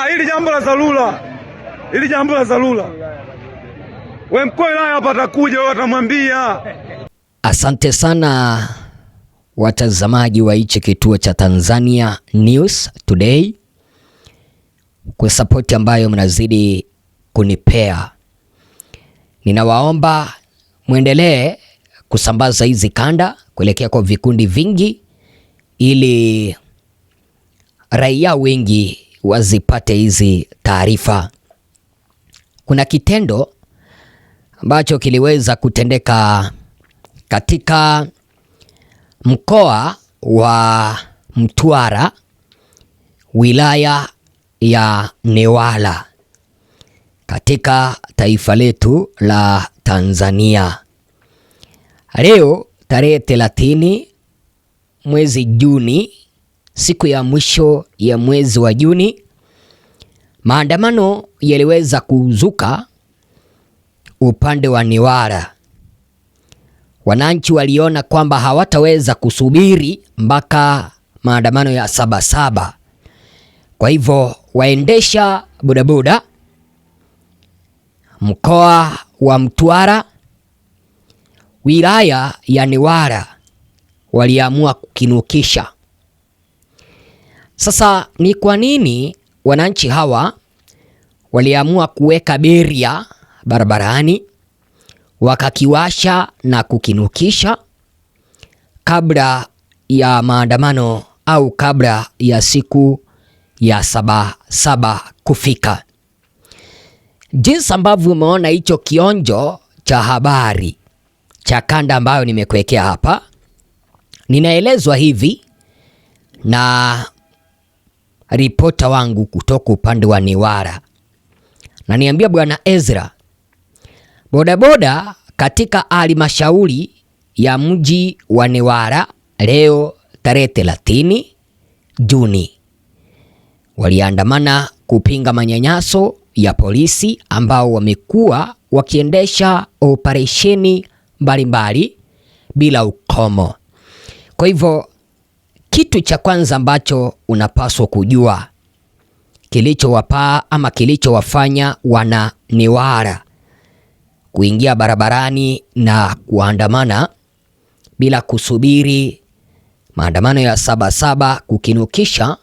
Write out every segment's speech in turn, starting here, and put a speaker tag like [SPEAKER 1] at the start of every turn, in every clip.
[SPEAKER 1] Hili jambo la dharura. Hili jambo la dharura. Wewe mkuu wilaya hapa atakuja, wewe atamwambia.
[SPEAKER 2] Asante sana watazamaji wa hichi kituo cha Tanzania News Today kwa support ambayo mnazidi kunipea. Ninawaomba muendelee kusambaza hizi kanda kuelekea kwa vikundi vingi ili raia wengi wazipate hizi taarifa. Kuna kitendo ambacho kiliweza kutendeka katika mkoa wa Mtwara, wilaya ya Newala, katika taifa letu la Tanzania. Leo tarehe 30 mwezi Juni, siku ya mwisho ya mwezi wa Juni, maandamano yaliweza kuzuka upande wa Newala. Wananchi waliona kwamba hawataweza kusubiri mpaka maandamano ya Sabasaba. Kwa hivyo waendesha bodaboda mkoa wa Mtwara, wilaya ya Newala, waliamua kukinukisha. Sasa ni kwa nini wananchi hawa waliamua kuweka beria barabarani wakakiwasha na kukinukisha kabla ya maandamano au kabla ya siku ya Sabasaba kufika? Jinsi ambavyo umeona hicho kionjo cha habari cha kanda ambayo nimekuwekea hapa, ninaelezwa hivi na ripota wangu kutoka upande wa Newala, na niambia Bwana Ezra, bodaboda katika halmashauri ya mji wa Newala leo tarehe 30 Juni waliandamana kupinga manyanyaso ya polisi ambao wamekuwa wakiendesha operesheni mbalimbali bila ukomo. Kwa hivyo kitu cha kwanza ambacho unapaswa kujua kilichowapaa ama kilichowafanya wana Newala kuingia barabarani na kuandamana bila kusubiri maandamano ya Sabasaba kukinukisha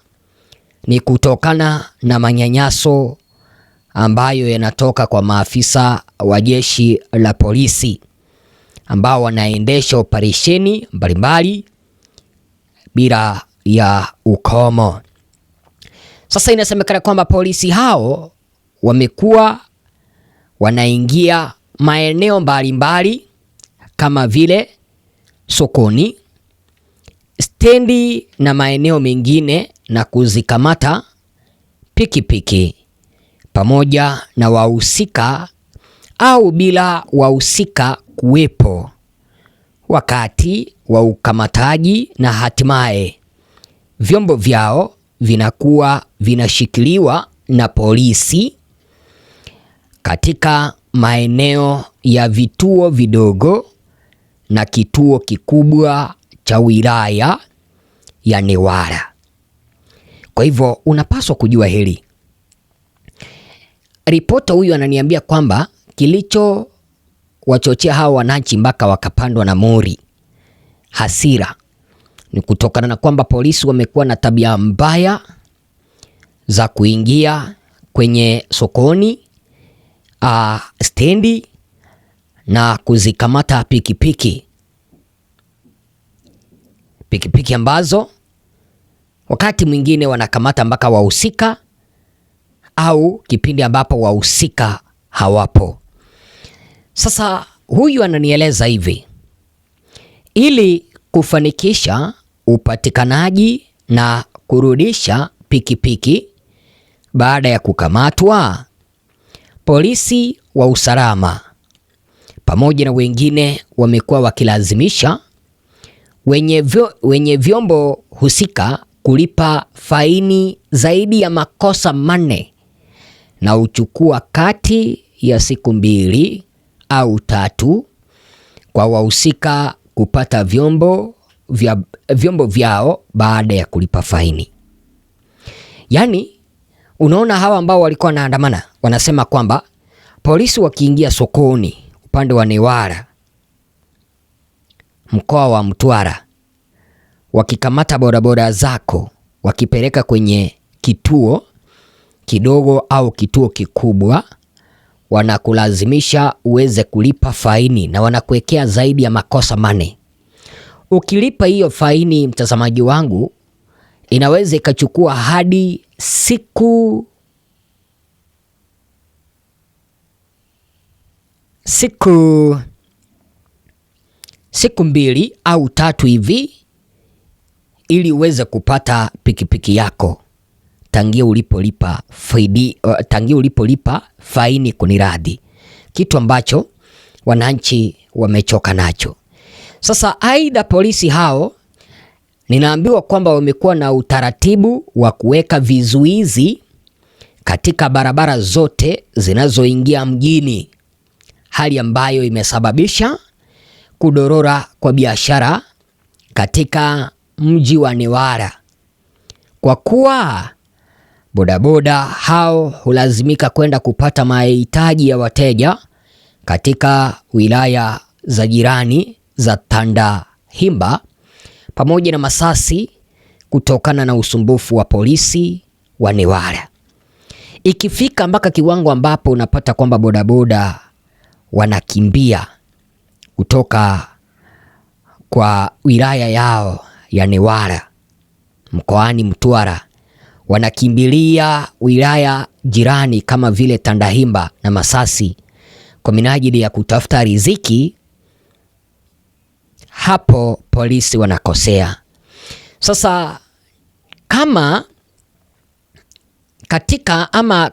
[SPEAKER 2] ni kutokana na manyanyaso ambayo yanatoka kwa maafisa wa jeshi la polisi ambao wanaendesha operesheni mbalimbali bila ya ukomo. Sasa inasemekana kwamba polisi hao wamekuwa wanaingia maeneo mbalimbali kama vile sokoni, stendi na maeneo mengine na kuzikamata pikipiki pamoja na wahusika au bila wahusika kuwepo wakati wa ukamataji, na hatimaye vyombo vyao vinakuwa vinashikiliwa na polisi katika maeneo ya vituo vidogo na kituo kikubwa cha wilaya ya Newala. Kwa hivyo unapaswa kujua hili. Ripota huyu ananiambia kwamba kilicho wachochea hawa wananchi mpaka wakapandwa na mori hasira ni kutokana na kwamba polisi wamekuwa na tabia mbaya za kuingia kwenye sokoni, stendi na kuzikamata pikipiki ambazo wakati mwingine wanakamata mpaka wahusika au kipindi ambapo wahusika hawapo. Sasa huyu ananieleza hivi, ili kufanikisha upatikanaji na kurudisha pikipiki baada ya kukamatwa, polisi wa usalama pamoja na wengine wamekuwa wakilazimisha wenye vyombo husika kulipa faini zaidi ya makosa 4 na uchukua kati ya siku 2 au 3 kwa wahusika kupata vyombo vyao baada ya kulipa faini. Yaani Unaona hawa ambao walikuwa wanaandamana wanasema kwamba polisi wakiingia sokoni upande wa Newala mkoa wa Mtwara, wakikamata bodaboda zako wakipeleka kwenye kituo kidogo au kituo kikubwa, wanakulazimisha uweze kulipa faini na wanakuwekea zaidi ya makosa mane. Ukilipa hiyo faini, mtazamaji wangu, inaweza ikachukua hadi siku 2 au 3 hivi ili uweze kupata pikipiki yako tangia ulipolipa faini kuniradhi, kitu ambacho wananchi wamechoka nacho. Sasa aidha polisi hao ninaambiwa kwamba wamekuwa na utaratibu wa kuweka vizuizi katika barabara zote zinazoingia mjini, hali ambayo imesababisha kudorora kwa biashara katika mji wa Newala, kwa kuwa bodaboda hao hulazimika kwenda kupata mahitaji ya wateja katika wilaya za jirani za Tandahimba pamoja na Masasi kutokana na usumbufu wa polisi wa Newala. Ikifika mpaka kiwango ambapo unapata kwamba bodaboda wanakimbia kutoka kwa wilaya yao ya Newala mkoani Mtwara, wanakimbilia wilaya jirani kama vile Tandahimba na Masasi kwa minajili ya kutafuta riziki, hapo polisi wanakosea. Sasa kama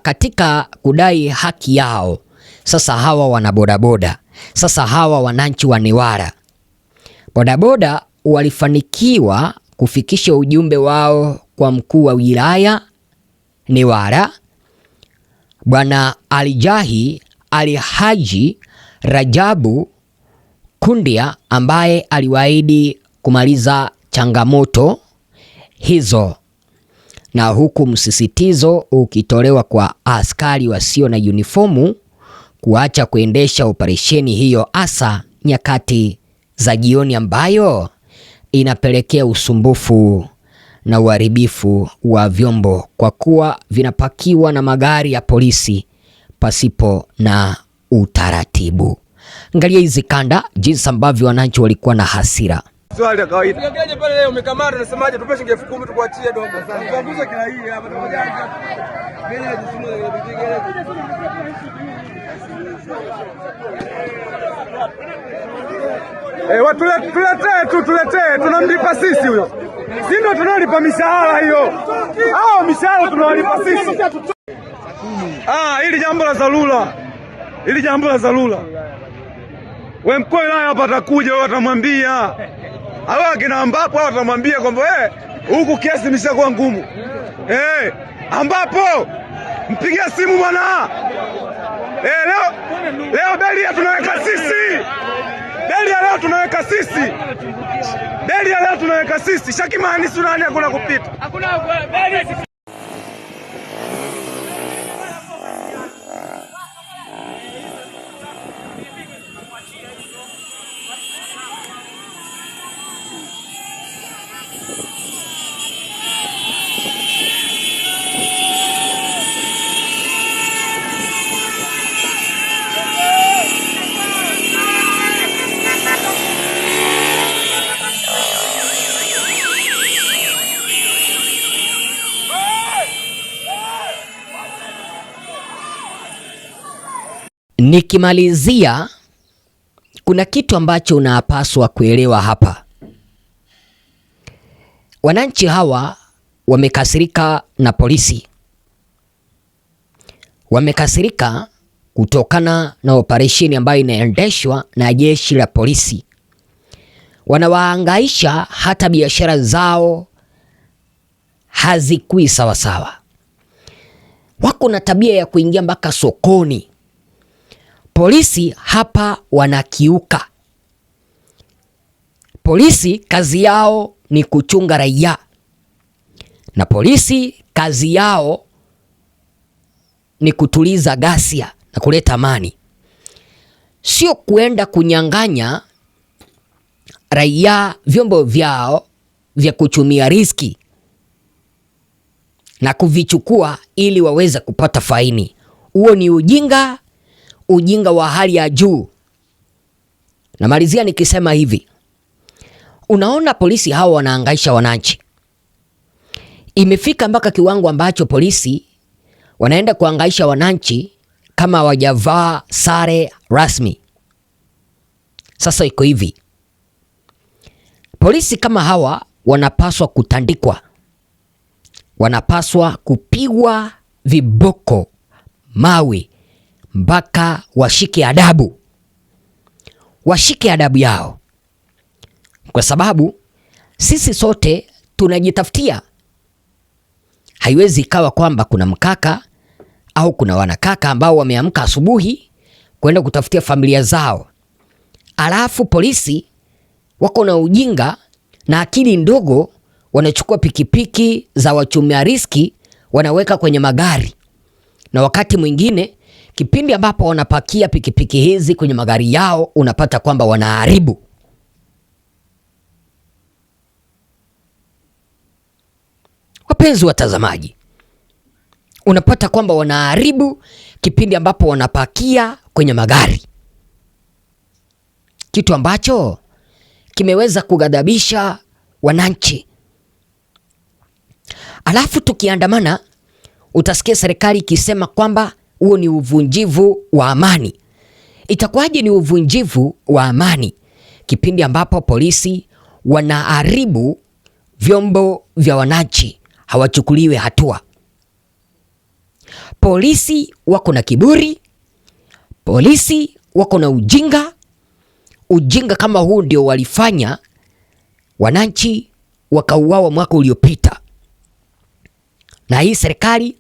[SPEAKER 2] katika kudai haki yao, sasa hawa wana bodaboda, sasa hawa wananchi wa Newala, bodaboda walifanikiwa kufikisha ujumbe wao kwa mkuu wa wilaya Newala Bwana Alijahi Alhaji Rajabu Kundia, ambaye aliwaahidi kumaliza changamoto hizo, na huku msisitizo ukitolewa kwa askari wasio na uniformu kuacha kuendesha operesheni hiyo, hasa nyakati za jioni ambayo inapelekea usumbufu na uharibifu wa vyombo kwa kuwa vinapakiwa na magari ya polisi pasipo na utaratibu. Angalia hizi kanda jinsi ambavyo wananchi walikuwa na hasira.
[SPEAKER 1] Swali ya kawaida. Ungeaje pale leo umekamata unasemaje tupe shilingi 10,000 tukuachie dogo sasa. Tupunguze kila hii hapa tunajanja. Mimi najisimama ile bidii. Tuletee tunamlipa sisi huyo. Si ndio tunalipa mishahara hiyo. Hao mishahara tunawalipa sisi. Hili jambo la dharura. Hili jambo la dharura. Wewe mkuu wilaya hapa atakuja, wewe atamwambia. Hawa akina ambapo atamwambia kwamba huku kesi imeshakuwa ngumu. Ambapo mpigia simu bwana. Leo Belia tunaweka sisi. Belia leo tunaweka sisi. Belia leo tunaweka sisi. Shakimani sunani hakuna kupita. Hakuna Belia.
[SPEAKER 2] Nikimalizia, kuna kitu ambacho unapaswa kuelewa hapa. Wananchi hawa wamekasirika na polisi. Wamekasirika kutokana na operesheni ambayo inaendeshwa na jeshi la polisi. Wanawahangaisha, hata biashara zao hazikui sawasawa. Wako na tabia ya kuingia mpaka sokoni. Polisi hapa wanakiuka. Polisi kazi yao ni kuchunga raia, na polisi kazi yao ni kutuliza ghasia na kuleta amani, sio kuenda kunyang'anya raia vyombo vyao vya kuchumia riski na kuvichukua ili waweze kupata faini. Huo ni ujinga wa hali ya juu. Namalizia nikisema hivi, unaona polisi hawa wanahangaisha wananchi. Imefika mpaka kiwango ambacho polisi wanaenda kuhangaisha wananchi kama hawajavaa sare rasmi. Sasa iko hivi, polisi kama hawa wanapaswa kutandikwa, wanapaswa kupigwa viboko, mawe, mpaka washike adabu, washike adabu yao, kwa sababu sisi sote tunajitafutia. Haiwezi ikawa kwamba kuna mkaka au kuna wanakaka ambao wameamka asubuhi kwenda kutafutia familia zao, alafu polisi wako na ujinga na akili ndogo, wanachukua pikipiki za wachumia riski wanaweka kwenye magari, na wakati mwingine kipindi ambapo wanapakia pikipiki hizi kwenye magari yao unapata kwamba wanaharibu. Wapenzi watazamaji, unapata kwamba wanaharibu kipindi ambapo wanapakia kwenye magari, kitu ambacho kimeweza kughadhabisha wananchi. Alafu tukiandamana utasikia serikali ikisema kwamba huo ni uvunjivu wa amani. Itakuwaje ni uvunjivu wa amani kipindi ambapo polisi wanaharibu vyombo vya wananchi, hawachukuliwe hatua? Polisi wako na kiburi, polisi wako na ujinga. Ujinga kama huu ndio walifanya wananchi wakauawa mwaka uliopita, na hii serikali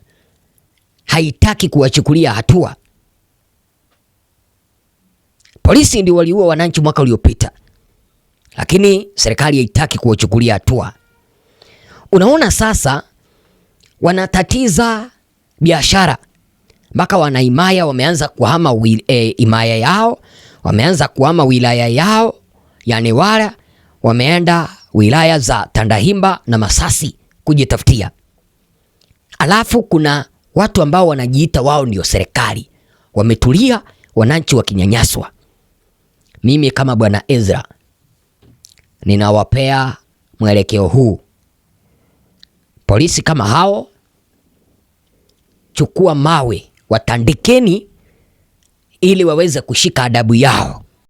[SPEAKER 2] haitaki kuwachukulia hatua. Polisi ndio waliua wananchi mwaka uliopita, lakini serikali haitaki kuwachukulia hatua. Unaona sasa wanatatiza biashara, mpaka wanaimaya wameanza kuhama imaya yao, wameanza kuhama wilaya yao ya Newala, wameenda wilaya za Tandahimba na Masasi kujitafutia. Alafu kuna watu ambao wanajiita wao ndio serikali, wametulia, wananchi wakinyanyaswa. Mimi kama Bwana Ezra ninawapea mwelekeo huu. Polisi kama hao, chukua mawe watandikeni ili waweze kushika adabu yao.